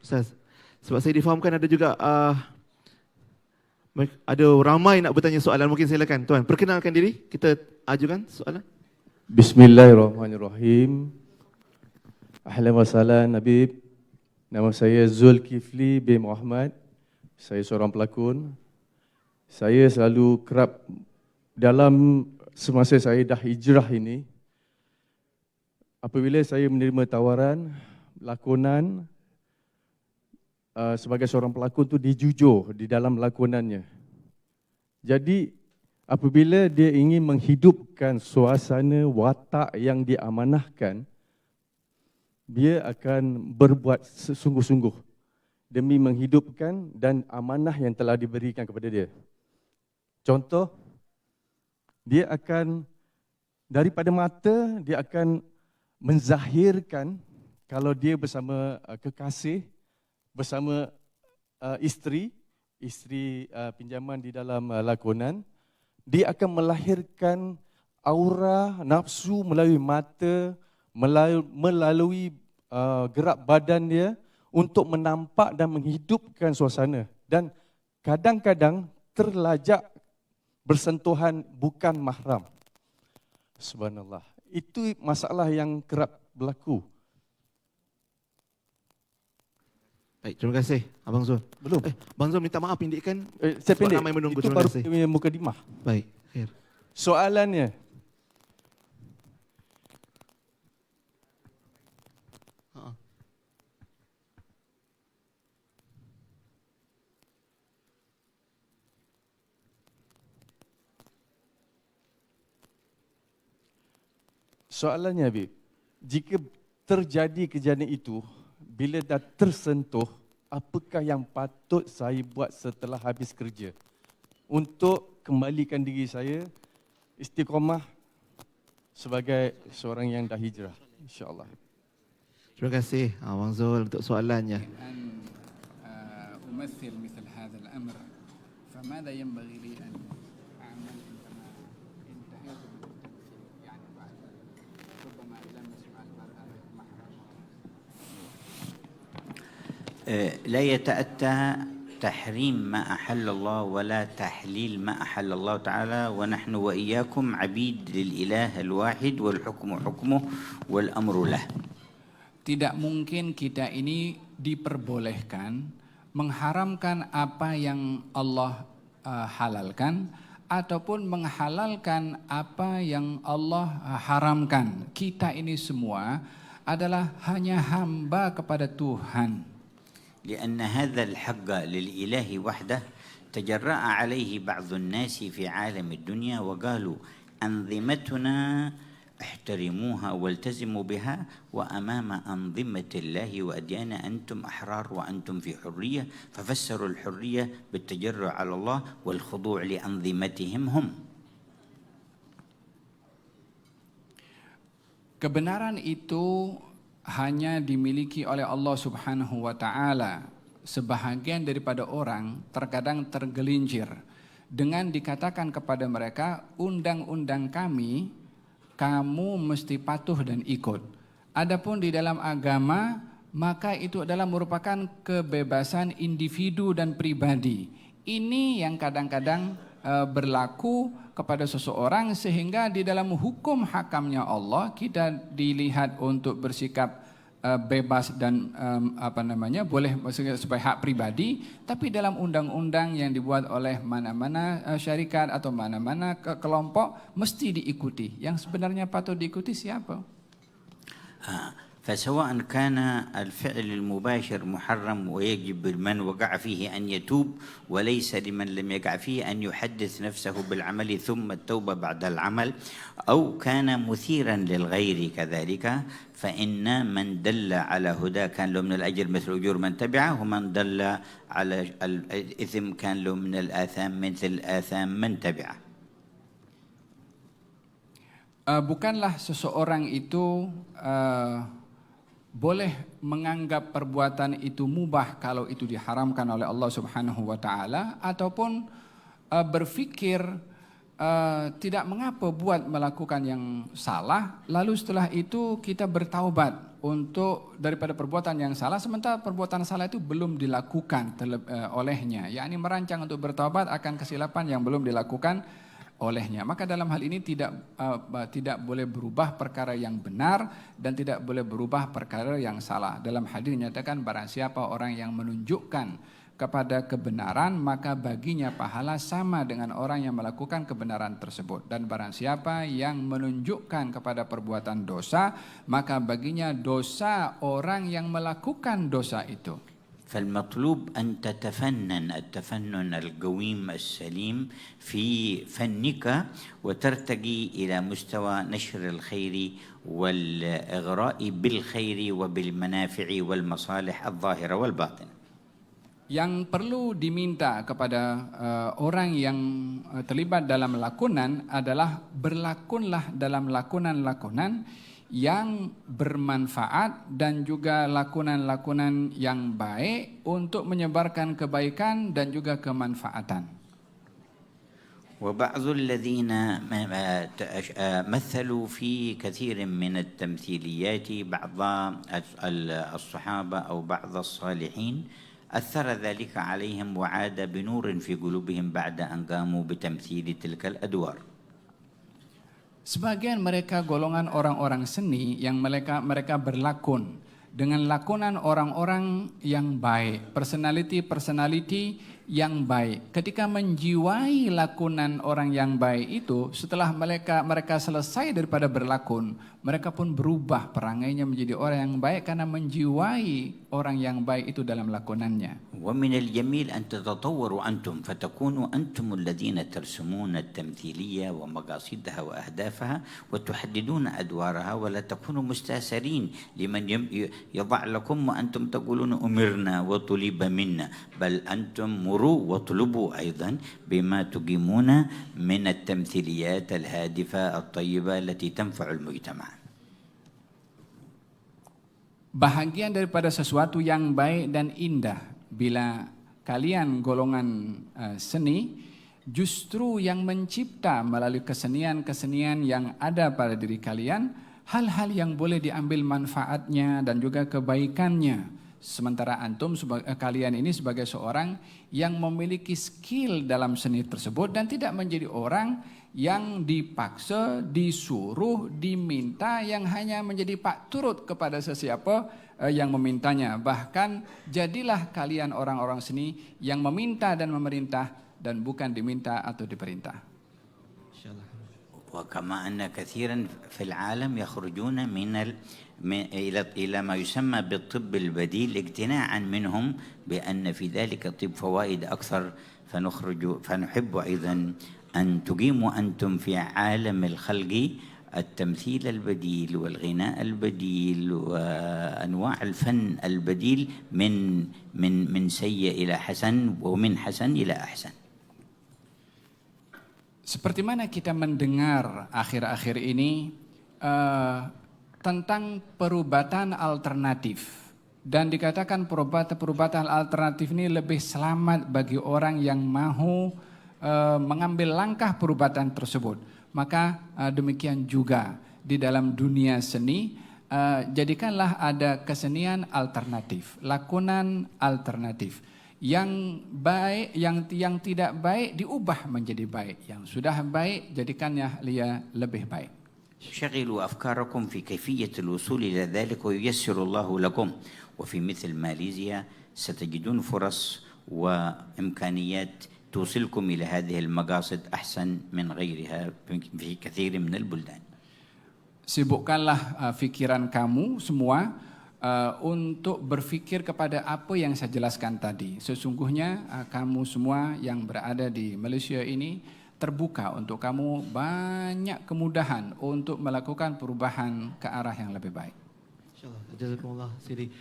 Ustaz. Sebab saya difahamkan ada juga ada ramai nak bertanya soalan, mungkin silakan tuan. Perkenalkan diri, kita ajukan soalan. Bismillahirrahmanirrahim. Ahlan wa sahlan Habib. Nama saya Zulkifli bin Muhammad. Saya seorang pelakon. Saya selalu kerap dalam semasa saya dah hijrah ini, apabila saya menerima tawaran lakonan, sebagai seorang pelakon tu dia jujur di dalam lakonannya. Jadi apabila dia ingin menghidupkan suasana watak yang diamanahkan, dia akan berbuat sesungguh-sungguh demi menghidupkan dan amanah yang telah diberikan kepada dia. Contoh, dia akan daripada mata, dia akan menzahirkan kalau dia bersama kekasih, bersama isteri pinjaman di dalam lakonan, dia akan melahirkan aura nafsu melalui mata, melalui gerak badan dia untuk menampak dan menghidupkan suasana. Dan kadang-kadang terlajak bersentuhan bukan mahram. Subhanallah. Itu masalah yang kerap berlaku. Baik, terima kasih Abang Zul. Belum. Abang Zul minta maaf pendekkan. Saya pendek. Ramai menunggu. Itu Terima baru kasih. mukadimah. Baik. Khair. Soalannya, soalannya Habib, jika terjadi kejadian itu, bila dah tersentuh, apakah yang patut saya buat setelah habis kerja untuk kembalikan diri saya istiqamah sebagai seorang yang dah hijrah, insya-Allah. Terima kasih Abang Zul untuk soalannya. أمثل مثل هذا الأمر فماذا ينبغي لي أن أعمل عندما انتهيت من التمثيل يعني بعد ربما لم يسمع المرأة محرم لا يتأتى تحريم ما أحل الله ولا تحليل ما أحل الله تعالى ونحن وإياكم عبيد للإله الواحد والحكم حكمه والأمر له. Tidak mungkin kita ini diperbolehkan mengharamkan apa yang Allah halalkan ataupun menghalalkan apa yang Allah haramkan. Kita ini semua adalah hanya hamba kepada Tuhan. لأن هذا الحق للإله وحده تجرأ عليه بعض الناس في عالم الدنيا وقالوا أنظمتنا احترموها والتزموا بها وأمام أنظمة الله وأديان أنتم أحرار وأنتم في حرية ففسروا الحرية بالتجرع على الله والخضوع لأنظمتهم هم. Kebenaran itu hanya dimiliki oleh Allah Subhanahu wa taala. Sebahagian daripada orang terkadang tergelincir dengan dikatakan kepada mereka, undang-undang kami kamu mesti patuh dan ikut. Adapun di dalam agama, maka itu adalah merupakan kebebasan individu dan pribadi. Ini yang kadang-kadang berlaku kepada seseorang sehingga di dalam hukum hakamnya Allah kita dilihat untuk bersikap bebas dan boleh sebagai hak pribadi, tapi dalam undang-undang yang dibuat oleh mana-mana syarikat atau mana-mana kelompok mesti diikuti. Yang sebenarnya patut diikuti siapa? فسواء كان الفعل المباشر محرم ويجب من وقع فيه أن يتوب وليس لمن لم يقع فيه أن يحدث نفسه بالعمل ثم التوبة بعد العمل أو كان مثيرا للغير كذلك فإن من دل على هدى كان له من الأجر مثل أجور من تبعه ومن دل على الإثم كان له من الآثام مثل آثام من تبعه. Bukanlah seseorang itu boleh menganggap perbuatan itu mubah kalau itu diharamkan oleh Allah Subhanahu wa taala ataupun berfikir tidak mengapa buat melakukan yang salah lalu setelah itu kita bertaubat untuk daripada perbuatan yang salah, sementara perbuatan salah itu belum dilakukan olehnya, yakni merancang untuk bertobat akan kesilapan yang belum dilakukan olehnya. Maka dalam hal ini tidak boleh berubah perkara yang benar dan tidak boleh berubah perkara yang salah. Dalam hadis dinyatakan barang siapa orang yang menunjukkan kepada kebenaran, maka baginya pahala sama dengan orang yang melakukan kebenaran tersebut. Dan barang siapa yang menunjukkan kepada perbuatan dosa, maka baginya dosa orang yang melakukan dosa itu. فالمطلوب أن تتفنن التفنن القويم السليم في فنك وترتقي إلى مستوى نشر الخير والإغراء بالخير وبالمنافع والمصالح الظاهرة والباطنة. Yang perlu diminta kepada orang yang terlibat dalam lakonan adalah berlakunlah dalam lakonan-lakonan yang bermanfaat dan juga lakonan-lakonan yang baik untuk menyebarkan kebaikan dan juga kemanfaatan. وبعض الذين مثلوا في كثير من التمثيليات بعض الصحابة أو بعض الصالحين أثر ذلك عليهم وعاد بنور في قلوبهم بعد أن قاموا بتمثيل تلك الأدوار. Sebagian mereka golongan orang-orang seni yang mereka berlakon dengan lakonan orang-orang yang baik, personality yang baik. Ketika menjiwai lakonan orang yang baik itu, setelah mereka selesai daripada berlakon, mereka pun berubah perangainya menjadi orang yang baik karena menjiwai orang yang baik itu dalam lakonannya. ومن الجميل أن تتطوروا أنتم فتكونوا أنتم الذين ترسمون التمثيلية ومقاصدها وأهدافها وتحددون أدوارها ولا تكونوا مستأثرين لمن يضع لكم وأنتم تقولون أمرنا وطلب منا بل أنتم مروا واطلبوا أيضا بما تقيمون من التمثيليات الهادفة الطيبة التي تنفع المجتمع. Bahagian daripada sesuatu yang baik dan indah bila kalian golongan seni justru yang mencipta melalui kesenian-kesenian yang ada pada diri kalian hal-hal yang boleh diambil manfaatnya dan juga kebaikannya. Sementara antum kalian ini sebagai seorang yang memiliki skill dalam seni tersebut dan tidak menjadi orang yang dipaksa, disuruh, diminta, yang hanya menjadi pak turut kepada sesiapa yang memintanya. Bahkan jadilah kalian orang-orang seni yang meminta dan memerintah dan bukan diminta atau diperintah. وكما أن كثيرا في العالم يخرجون إلى ما يسمى بالطب البديل اقتناعا منهم بأن في ذلك الطب فوائد أكثر فنحب أيضا أن تقيموا أنتم في عالم الخلق التمثيل البديل والغناء البديل وأنواع الفن البديل من سيء إلى حسن ومن حسن إلى أحسن. Seperti mana kita mendengar akhir-akhir ini tentang perubatan alternatif. Dan dikatakan perubatan alternatif ini lebih selamat bagi orang yang mahu mengambil langkah perubatan tersebut. Maka demikian juga di dalam dunia seni, jadikanlah ada kesenian alternatif, lakonan alternatif. Yang baik, yang tidak baik diubah menjadi baik. Yang sudah baik jadikannya dia lebih baik. شغلوا أفكاركم في كيفية الوصول إلى ذلك وييسر الله لكم. وفي مثل ماليزيا ستجدون فرص وإمكانيات توصلكم إلى هذه المقاصد أحسن من غيرها في كثير من البلدان. Sibukkanlah fikiran kamu semua untuk berfikir kepada apa yang saya jelaskan tadi. Sesungguhnya kamu semua yang berada di Malaysia ini terbuka untuk kamu banyak kemudahan untuk melakukan perubahan ke arah yang lebih baik. InsyaAllah. Jazakumullah Siri.